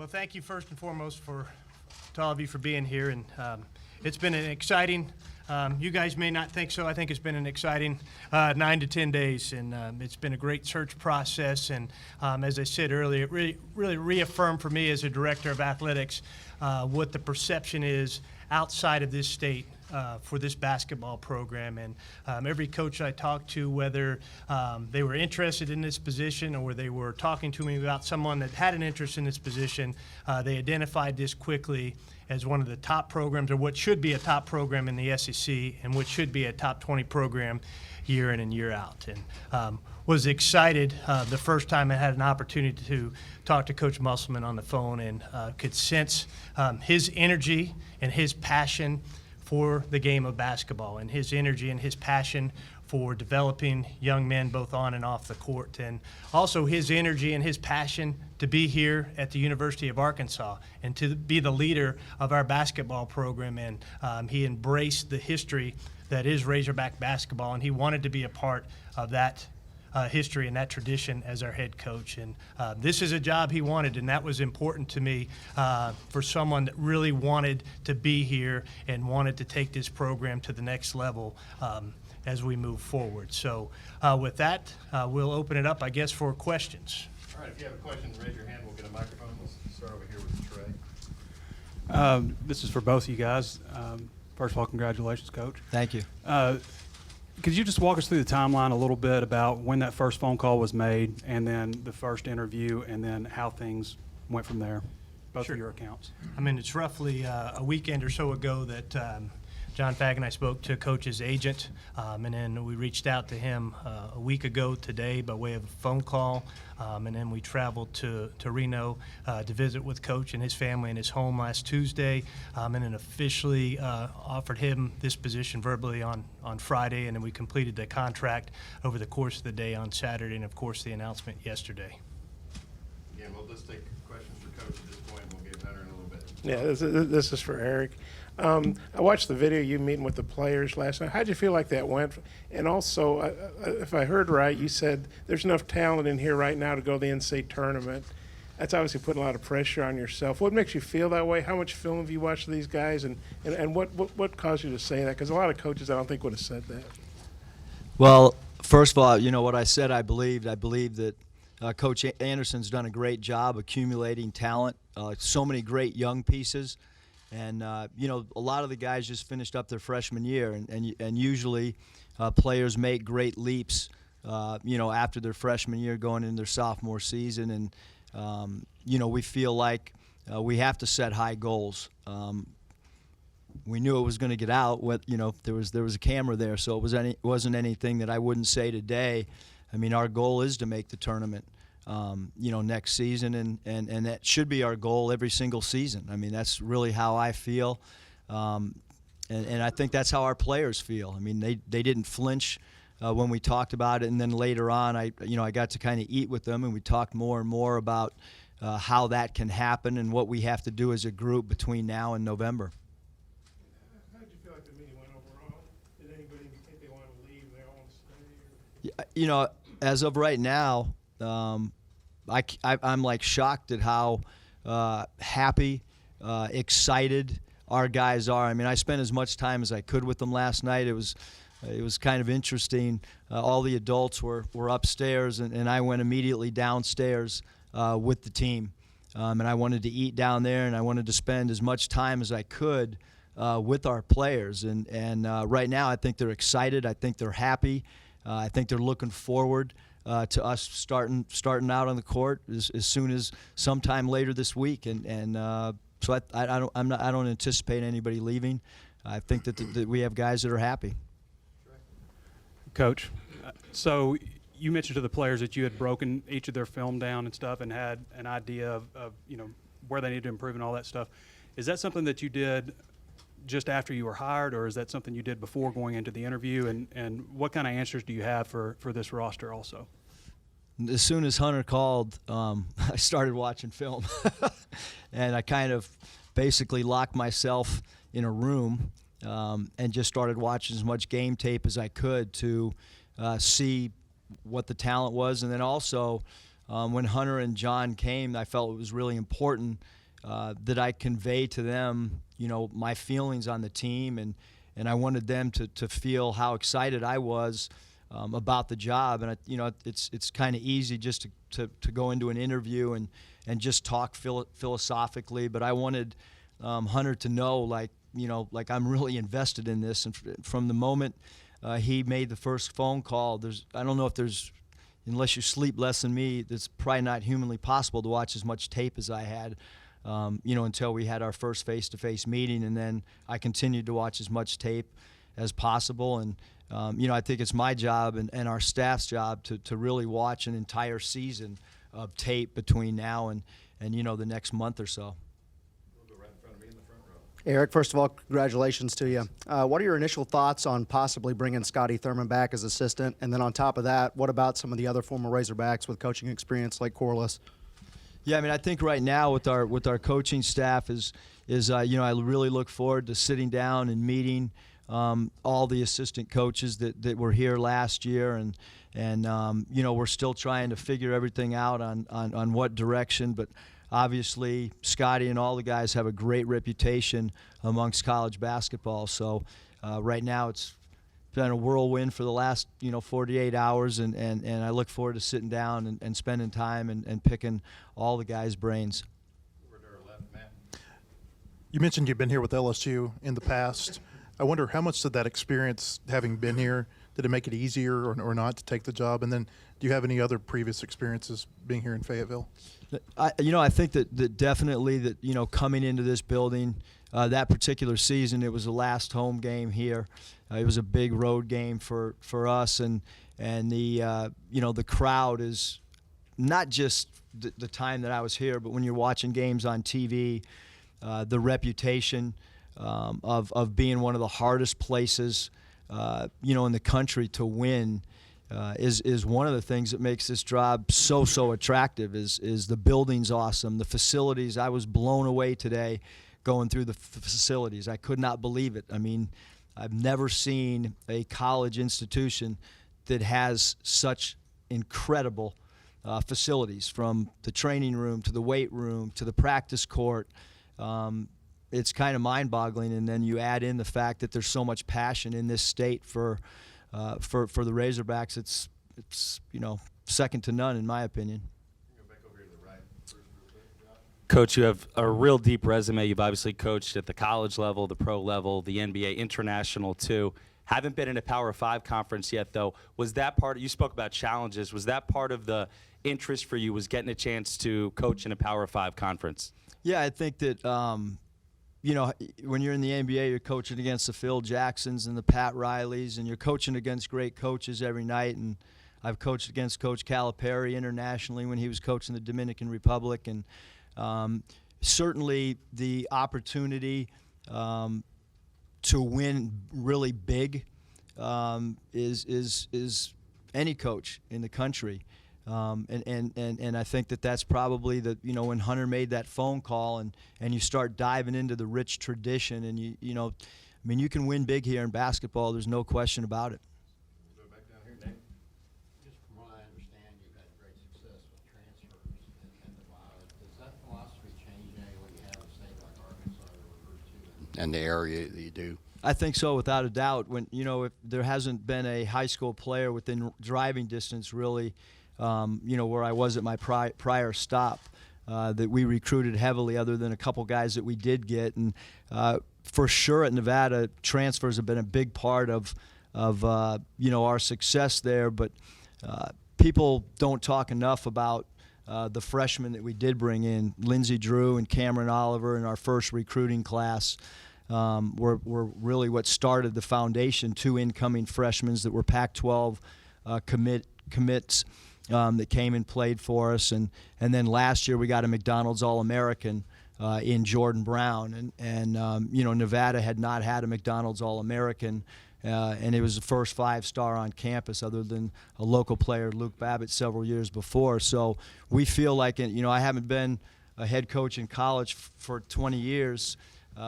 Well, thank you first and foremost to all of you for being here, and it's been an exciting. You guys may not think so. I think it's been an exciting 9 to 10 days, and it's been a great search process. And as I said earlier, it really reaffirmed for me as a director of athletics what the perception is outside of this state for this basketball program. And every coach I talked to, whether they were interested in this position or they were talking to me about someone that had an interest in this position, they identified this quickly as one of the top programs, or what should be a top program in the SEC, and what should be a top 20 program year in and year out. And was excited the first time I had an opportunity to talk to Coach Musselman on the phone, and could sense his energy and his passion for the game of basketball, and his energy and his passion for developing young men both on and off the court, and also his energy and his passion to be here at the University of Arkansas and to be the leader of our basketball program. And he embraced the history that is Razorback basketball, and he wanted to be a part of that history and that tradition as our head coach. And this is a job he wanted, and that was important to me for someone that really wanted to be here and wanted to take this program to the next level as we move forward. So with that, we'll open it up, I guess, for questions. All right, if you have a question, raise your hand. We'll get a microphone. We'll start over here with Trey. This is for both of you guys. First of all, congratulations, Coach. Thank you. Could you just walk us through the timeline a little bit about when that first phone call was made, and then the first interview, and then how things went from there, both Sure. of your accounts? I mean, it's roughly a weekend or so ago that John Fagg and I spoke to Coach's agent, and then we reached out to him a week ago today by way of a phone call, and then we traveled to Reno to visit with Coach and his family in his home last Tuesday, and then officially offered him this position verbally on Friday, and then we completed the contract over the course of the day on Saturday, and of course the announcement yesterday. Again, we'll just take questions for Coach at this point. We'll get Hunter in a little bit. Yeah, this is for Eric. I watched the video you meeting with the players last night. How'd you feel like that went? And also, if I heard right, you said there's enough talent in here right now to go to the NCAA tournament. That's obviously putting a lot of pressure on yourself. What makes you feel that way? How much film have you watched of these guys? And what caused you to say that? Because a lot of coaches, I don't think, would have said that. Well, first of all, you know what I said, I believed that Coach Anderson's done a great job accumulating talent, so many great young pieces. And, you know, a lot of the guys just finished up their freshman year, and usually players make great leaps, you know, after their freshman year going into their sophomore season. And, you know, we feel like we have to set high goals. We knew it was going to get out. You know, there was a camera there, so it wasn't anything that I wouldn't say today. I mean, our goal is to make the tournament. You know, next season, and that should be our goal every single season. I mean, that's really how I feel, and I think that's how our players feel. I mean, they didn't flinch when we talked about it, and then later on, I got to kind of eat with them, and we talked more and more about how that can happen and what we have to do as a group between now and November. How did you feel like the meeting went overall? Did anybody think they want to leave? They all want to stay? You know, as of right now, I'm like shocked at how happy, excited our guys are. I mean, I spent as much time as I could with them last night. It was kind of interesting. All the adults were upstairs, and I went immediately downstairs with the team. And I wanted to eat down there, and I wanted to spend as much time as I could with our players. And right now, I think they're excited. I think they're happy. I think they're looking forward to us starting out on the court as soon as sometime later this week, and so I don't anticipate anybody leaving. I think that we have guys that are happy. Coach, so you mentioned to the players that you had broken each of their film down and stuff, and had an idea of you know where they need to improve and all that stuff. Is that something that you did just after you were hired, or is that something you did before going into the interview? And what kind of answers do you have for this roster also? As soon as Hunter called, I started watching film. And I kind of basically locked myself in a room and just started watching as much game tape as I could to see what the talent was. And then also when Hunter and John came, I felt it was really important that I convey to them, my feelings on the team, and I wanted them to feel how excited I was about the job. And it's kind of easy just to go into an interview and just talk philosophically, but I wanted Hunter to know, like I'm really invested in this. And from the moment he made the first phone call, I don't know if there's, unless you sleep less than me, it's probably not humanly possible to watch as much tape as I had, until we had our first face-to-face meeting, and then I continued to watch as much tape as possible. And I think it's my job and our staff's job to really watch an entire season of tape between now and the next month or so. We'll go right in front of me in the front row. Eric, first of all, congratulations to you. What are your initial thoughts on possibly bringing Scotty Thurman back as assistant? And then on top of that, what about some of the other former Razorbacks with coaching experience like Corliss? Yeah, I think right now with our coaching staff is I really look forward to sitting down and meeting all the assistant coaches that were here last year, and we're still trying to figure everything out on what direction. But obviously, Scotty and all the guys have a great reputation amongst college basketball. So right now it's been a whirlwind for the last 48 hours, and I look forward to sitting down and spending time and picking all the guys' brains. Over to our left, Matt. You mentioned you've been here with LSU in the past. I wonder how much did that experience, having been here, did it make it easier or not to take the job? And then do you have any other previous experiences being here in Fayetteville? I think that definitely that, coming into this building, that particular season, it was the last home game here. It was a big road game for us, and the crowd is not just the time that I was here, but when you're watching games on TV, the reputation of being one of the hardest places, in the country to win is one of the things that makes this job so attractive. Is the building's awesome, the facilities. I was blown away today going through the facilities. I could not believe it. I've never seen a college institution that has such incredible facilities, from the training room to the weight room to the practice court. It's kind of mind-boggling, and then you add in the fact that there's so much passion in this state for the Razorbacks. It's second to none in my opinion. Go back over here to the right. First real quick, Josh. Coach, you have a real deep resume. You've obviously coached at the college level, the pro level, the NBA, international too. Haven't been in a Power 5 conference yet, though. Was that part, you spoke about challenges, was that part of the interest for you, was getting a chance to coach in a Power 5 conference? Yeah, I think that, when you're in the NBA, you're coaching against the Phil Jacksons and the Pat Rileys, and you're coaching against great coaches every night. And I've coached against Coach Calipari internationally when he was coaching the Dominican Republic. And certainly the opportunity to win really big is any coach in the country. And I think that's probably when Hunter made that phone call and you start diving into the rich tradition, and you can win big here in basketball. There's no question about it. Go back down here, Nate. Just from what I understand, you've had great success with transfers and the violence. Does that philosophy change any when you have a state like Arkansas to recruit to and the area that you do? I think so, without a doubt. When if there hasn't been a high school player within driving distance, really, where I was at my prior stop, that we recruited heavily, other than a couple guys that we did get. And for sure at Nevada, transfers have been a big part of our success there. But people don't talk enough about the freshmen that we did bring in. Lindsey Drew and Cameron Oliver in our first recruiting class were really what started the foundation. 2 incoming freshmen that were Pac-12 commits that came and played for us, and then last year we got a McDonald's All-American in Jordan Brown, and Nevada had not had a McDonald's All-American, and it was the first 5-star on campus, other than a local player, Luke Babbitt, several years before. So we feel like, I haven't been a head coach in college for 20 years,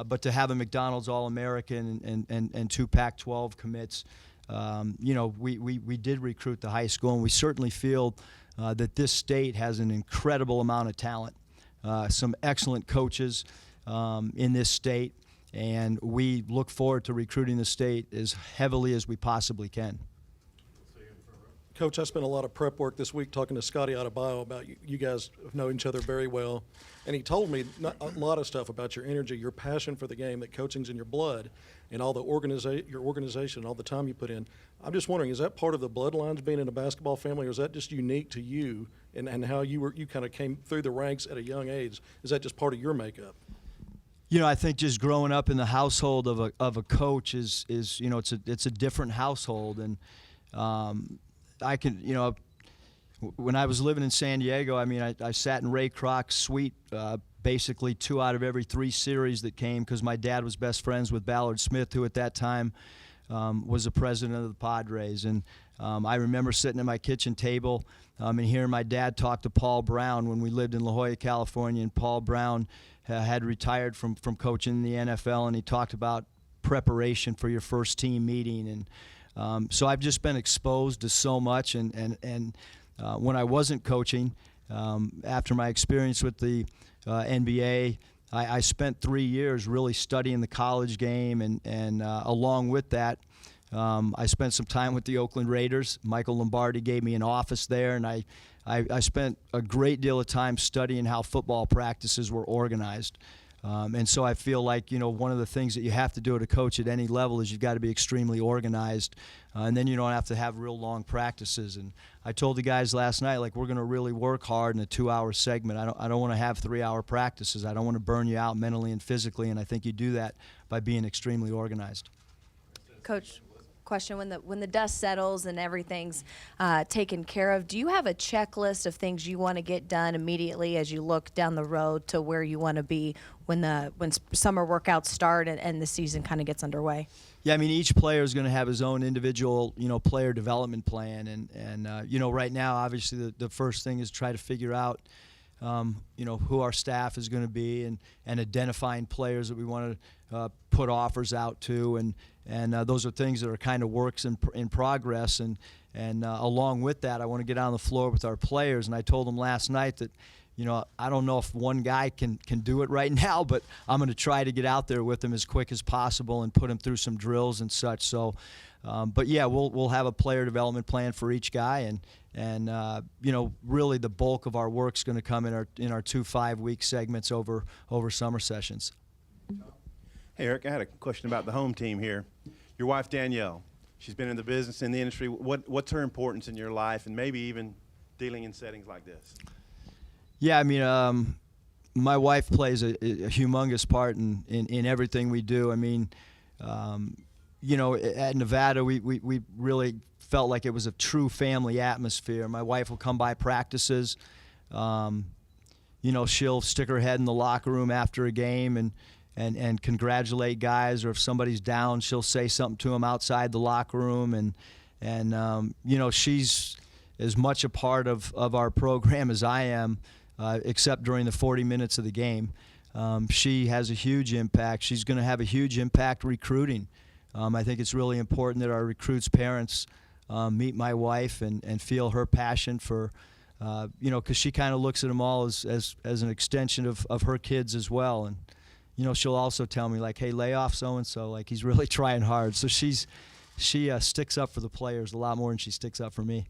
but to have a McDonald's All-American and 2 Pac-12 commits, we did recruit the high school, and we certainly feel that this state has an incredible amount of talent, some excellent coaches in this state, and we look forward to recruiting the state as heavily as we possibly can. Coach, I spent a lot of prep work this week talking to Scotty Adebayo about you. You guys know each other very well. And he told me a lot of stuff about your energy, your passion for the game, that coaching's in your blood, and all the your organization, all the time you put in. I'm just wondering, is that part of the bloodlines being in a basketball family, or is that just unique to you and how you kind of came through the ranks at a young age? Is that just part of your makeup? You know, I think just growing up in the household of a coach is you know, it's a different household, and I can, you know, when I was living in San Diego, I mean, I sat in Ray Kroc's suite basically 2 out of every 3 series that came, because my dad was best friends with Ballard Smith, who at that time was the president of the Padres. And I remember sitting at my kitchen table and hearing my dad talk to Paul Brown when we lived in La Jolla, California, and Paul Brown had retired from coaching in the NFL, and he talked about preparation for your first team meeting. And so I've just been exposed to so much, and when I wasn't coaching, after my experience with the NBA, I spent 3 years really studying the college game, and along with that, I spent some time with the Oakland Raiders. Michael Lombardi gave me an office there, and I spent a great deal of time studying how football practices were organized. And so I feel like, you know, one of the things that you have to do to coach at any level is you've got to be extremely organized, and then you don't have to have real long practices. And I told the guys last night, like, we're going to really work hard in a 2-hour segment. I don't want to have 3-hour practices. I don't want to burn you out mentally and physically, and I think you do that by being extremely organized. Coach, question: when the dust settles and everything's taken care of, do you have a checklist of things you want to get done immediately as you look down the road to where you want to be when summer workouts start and the season kind of gets underway? Yeah, I mean, each player is going to have his own individual, you know, player development plan, and you know, right now, obviously, the first thing is try to figure out, you know, who our staff is going to be, and identifying players that we want to put offers out to, and those are things that are kind of works in progress, and along with that, I want to get on the floor with our players, and I told them last night that, you know, I don't know if one guy can do it right now, but I'm going to try to get out there with them as quick as possible and put them through some drills and such. So, but yeah, we'll have a player development plan for each guy, and you know, really the bulk of our work's going to come in our 2 5-week segments over summer sessions. Hey, Eric, I had a question about the home team here. Your wife, Danielle, she's been in the business, in the industry. What's her importance in your life, and maybe even dealing in settings like this? Yeah, I mean, my wife plays a humongous part in everything we do. I mean, you know, at Nevada, we really felt like it was a true family atmosphere. My wife will come by practices. You know, she'll stick her head in the locker room after a game and congratulate guys, or if somebody's down, she'll say something to them outside the locker room, and you know, she's as much a part of our program as I am, except during the 40 minutes of the game. She has a huge impact. She's going to have a huge impact recruiting. I think it's really important that our recruits' parents meet my wife and feel her passion for, you know, because she kind of looks at them all as an extension of her kids as well. And, you know, she'll also tell me, like, hey, lay off so-and-so, like, he's really trying hard. So she sticks up for the players a lot more than she sticks up for me.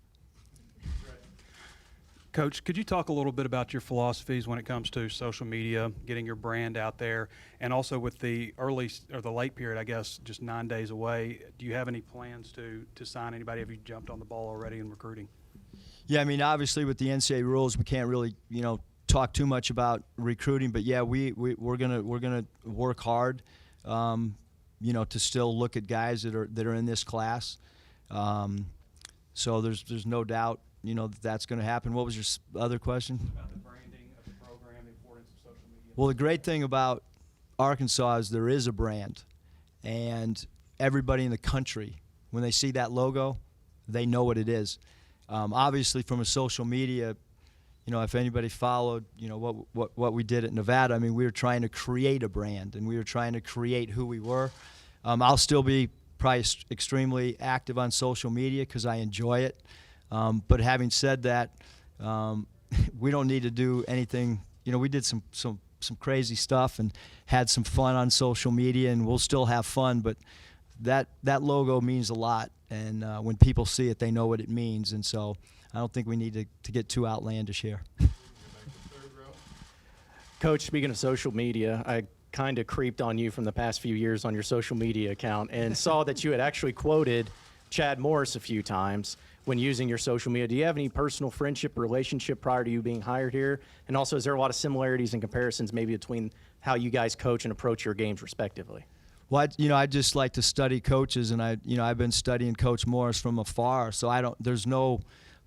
Coach, could you talk a little bit about your philosophies when it comes to social media, getting your brand out there, and also with the early or the late period, I guess, just 9 days away, do you have any plans to sign anybody? Have you jumped on the ball already in recruiting? Yeah, I mean, obviously with the NCAA rules, we can't really, you know, talk too much about recruiting, but yeah, we're gonna work hard, you know, to still look at guys that are in this class. So there's no doubt, you know, that's going to happen. What was your other question? About the branding of the program, the importance of social media. Well, the great thing about Arkansas is there is a brand, and everybody in the country, when they see that logo, they know what it is. Obviously, from a social media, you know, if anybody followed, you know, what we did at Nevada, I mean, we were trying to create a brand, and we were trying to create who we were. I'll still be probably extremely active on social media because I enjoy it. But having said that, we don't need to do anything. You know, we did some crazy stuff and had some fun on social media, and we'll still have fun, but that logo means a lot, and when people see it, they know what it means, and so I don't think we need to get too outlandish here. Coach, speaking of social media, I kind of creeped on you from the past few years on your social media account and saw that you had actually quoted Chad Morris a few times when using your social media. Do you have any personal friendship relationship prior to you being hired here? And also, is there a lot of similarities and comparisons maybe between how you guys coach and approach your games respectively? Well, I just like to study coaches, and I've been studying Coach Morris from afar, so there's no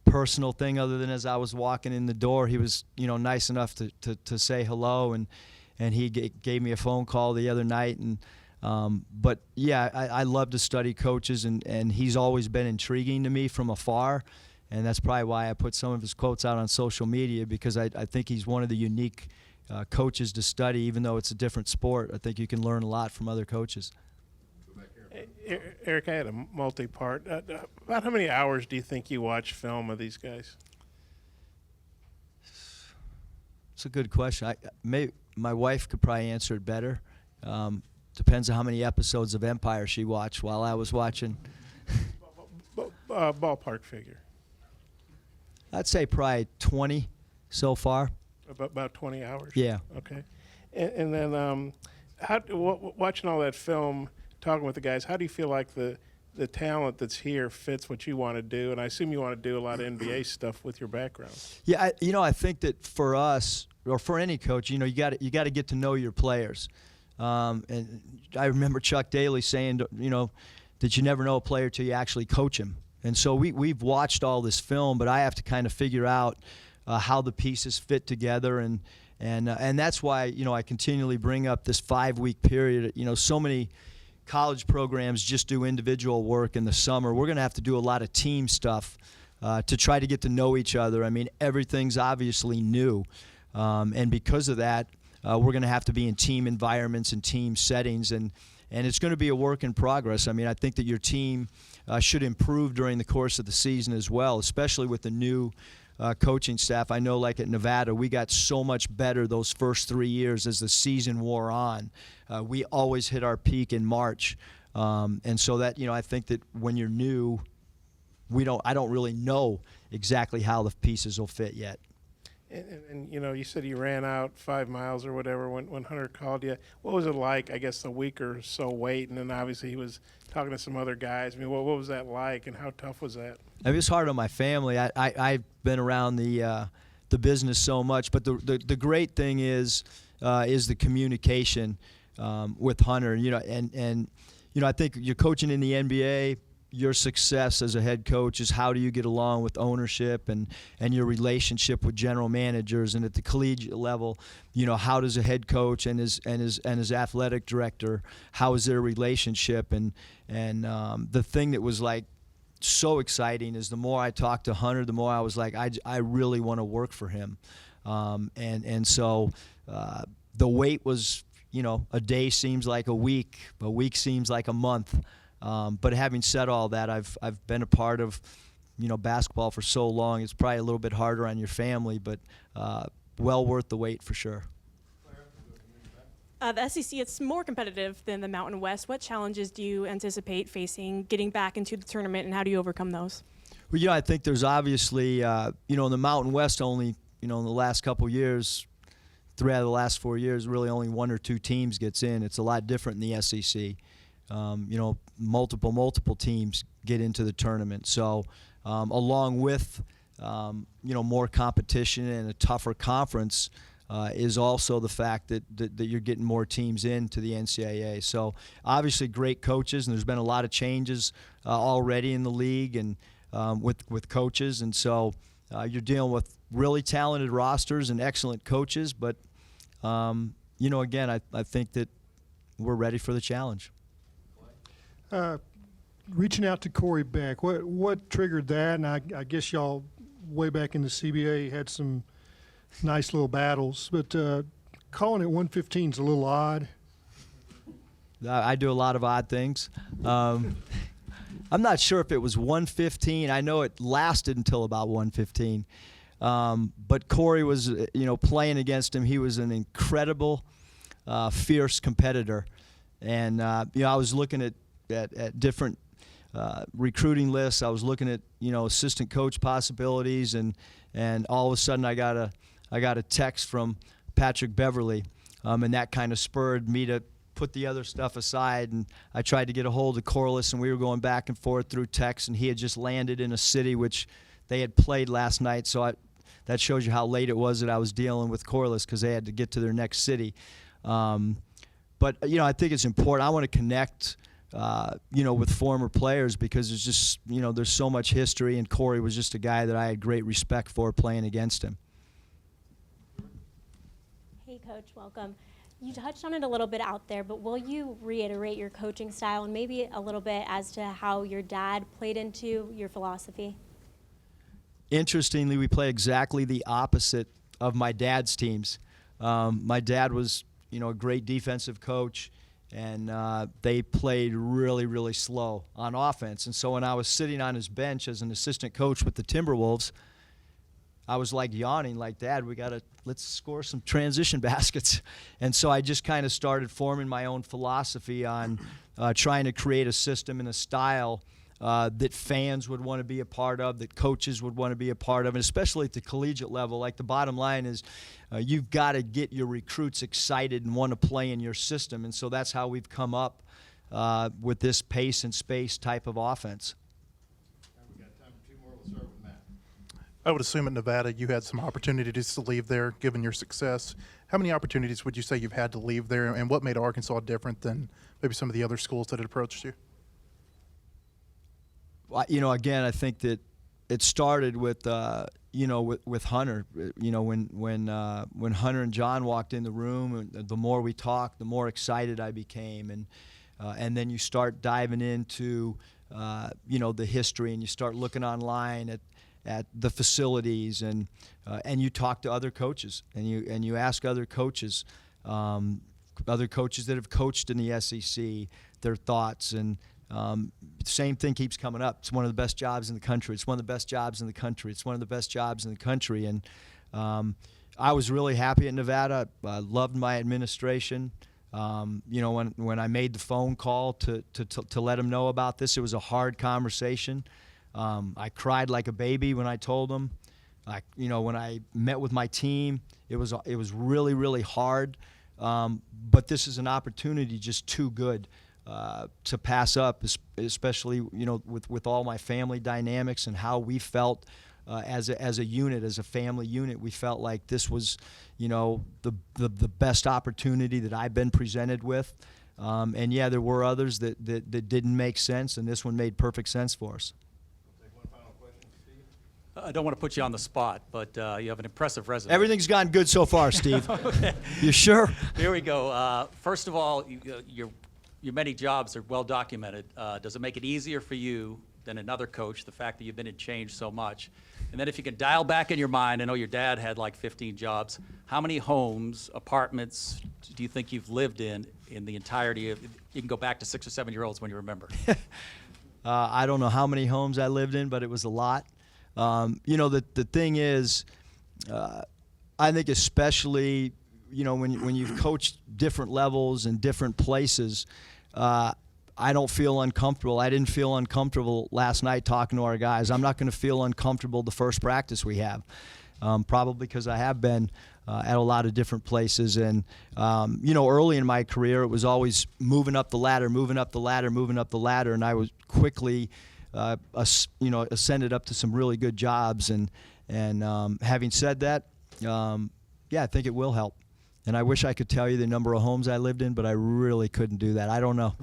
personal thing other than as I was walking in the door, he was, nice enough to say hello, and he gave me a phone call the other night, and but yeah, I love to study coaches, and he's always been intriguing to me from afar, and that's probably why I put some of his quotes out on social media, because I think he's one of the unique coaches to study. Even though it's a different sport, I think you can learn a lot from other coaches. Eric, I had a multi-part. About how many hours do you think you watch film of these guys? It's a good question. My wife could probably answer it better. Depends on how many episodes of Empire she watched while I was watching. Ballpark figure. I'd say probably 20 so far. About 20 hours? Yeah. Okay. And then watching all that film, talking with the guys, how do you feel like the talent that's here fits what you want to do? And I assume you want to do a lot of NBA stuff with your background. Yeah, I think that for us, or for any coach, you got to get to know your players. And I remember Chuck Daly saying, that you never know a player till you actually coach him. And so we've watched all this film, but I have to kind of figure out how the pieces fit together, and that's why I continually bring up this 5-week period. So many college programs just do individual work in the summer. We're going to have to do a lot of team stuff to try to get to know each other. I mean, everything's obviously new, and because of that, we're going to have to be in team environments and team settings, and it's going to be a work in progress. I mean, I think that your team should improve during the course of the season as well, especially with the new coaching staff. I know, like at Nevada, we got so much better those first 3 years as the season wore on. We always hit our peak in March, and so that I think that when you're new, I don't really know exactly how the pieces will fit yet. And you said you ran out 5 miles or whatever when Hunter called you. What was it like, I guess, a week or so wait, and then obviously he was talking to some other guys. I mean, what was that like, and how tough was that? I mean, it's hard on my family. I've been around the business so much, but the great thing is the communication with Hunter. And I think you're coaching in the NBA. Your success as a head coach is how do you get along with ownership and your relationship with general managers, and at the collegiate level, how does a head coach and his athletic director, how is their relationship? And the thing that was like so exciting is the more I talked to Hunter, the more I was like, I really want to work for him, and so the wait was, a day seems like a week seems like a month. But having said all that, I've been a part of, basketball for so long. It's probably a little bit harder on your family, but well worth the wait for sure. The SEC, it's more competitive than the Mountain West. What challenges do you anticipate facing getting back into the tournament, and how do you overcome those? Well, I think there's obviously, in the Mountain West only, in the last couple years, 3 out of the last 4 years, really only 1 or 2 teams gets in. It's a lot different in the SEC. Multiple teams get into the tournament. So along with, more competition and a tougher conference is also the fact that you're getting more teams into the NCAA. So obviously great coaches, and there's been a lot of changes already in the league and with coaches. And so you're dealing with really talented rosters and excellent coaches. But, again, I think that we're ready for the challenge. Reaching out to Corey Beck, what triggered that? And I guess y'all way back in the CBA had some nice little battles, but calling it 115 is a little odd. I do a lot of odd things. I'm not sure if it was 115. I know it lasted until about 115. But Corey was, playing against him, he was an incredible, fierce competitor. And, I was looking at different recruiting lists. I was looking at, assistant coach possibilities, and all of a sudden I got a text from Patrick Beverly, and that kind of spurred me to put the other stuff aside, and I tried to get a hold of Corliss, and we were going back and forth through text, and he had just landed in a city which they had played last night, so that shows you how late it was that I was dealing with Corliss because they had to get to their next city. But, I think it's important. I want to connect, with former players because there's just, there's so much history, and Corey was just a guy that I had great respect for playing against him. Hey, Coach, welcome. You touched on it a little bit out there, but will you reiterate your coaching style and maybe a little bit as to how your dad played into your philosophy? Interestingly, we play exactly the opposite of my dad's teams. My dad was, a great defensive coach, and they played really, really slow on offense. And so when I was sitting on his bench as an assistant coach with the Timberwolves, I was like yawning, like, Dad, let's score some transition baskets. And so I just kind of started forming my own philosophy on trying to create a system and a style that fans would want to be a part of, that coaches would want to be a part of, and especially at the collegiate level. Like, the bottom line is you've got to get your recruits excited and want to play in your system. And so that's how we've come up with this pace and space type of offense. We've got time for two more. We'll start with Matt. I would assume at Nevada you had some opportunities to leave there, given your success. How many opportunities would you say you've had to leave there, and what made Arkansas different than maybe some of the other schools that had approached you? Again, I think that it started with, with Hunter. When Hunter and John walked in the room, and the more we talked, the more excited I became, and then you start diving into, the history, and you start looking online at the facilities, and you talk to other coaches, and you ask other coaches that have coached in the SEC, their thoughts, and same thing keeps coming up. It's one of the best jobs in the country. It's one of the best jobs in the country. It's one of the best jobs in the country. And I was really happy at Nevada. I loved my administration. When I made the phone call to let them know about this, it was a hard conversation. I cried like a baby when I told them. When I met with my team, it was really, really hard. But this is an opportunity just too good to pass up, especially with all my family dynamics and how we felt as a unit, as a family unit. We felt like this was, the best opportunity that I've been presented with. And yeah, there were others that didn't make sense, and this one made perfect sense for us. I don't want to put you on the spot, but you have an impressive resume. Everything's gone good so far, Steve. Okay. You sure? Here we go. First of all, your many jobs are well documented. Does it make it easier for you than another coach, the fact that you've been in change so much? And then if you can dial back in your mind, I know your dad had like 15 jobs. How many homes, apartments do you think you've lived in the entirety of, you can go back to 6 or 7 year olds when you remember. I don't know how many homes I lived in, but it was a lot. The thing is, I think especially, when you've coached different levels and different places, I don't feel uncomfortable. I didn't feel uncomfortable last night talking to our guys. I'm not going to feel uncomfortable the first practice we have, probably because I have been at a lot of different places. And, early in my career, it was always moving up the ladder, and I was quickly ascended up to some really good jobs. And having said that, I think it will help. And I wish I could tell you the number of homes I lived in, but I really couldn't do that. I don't know.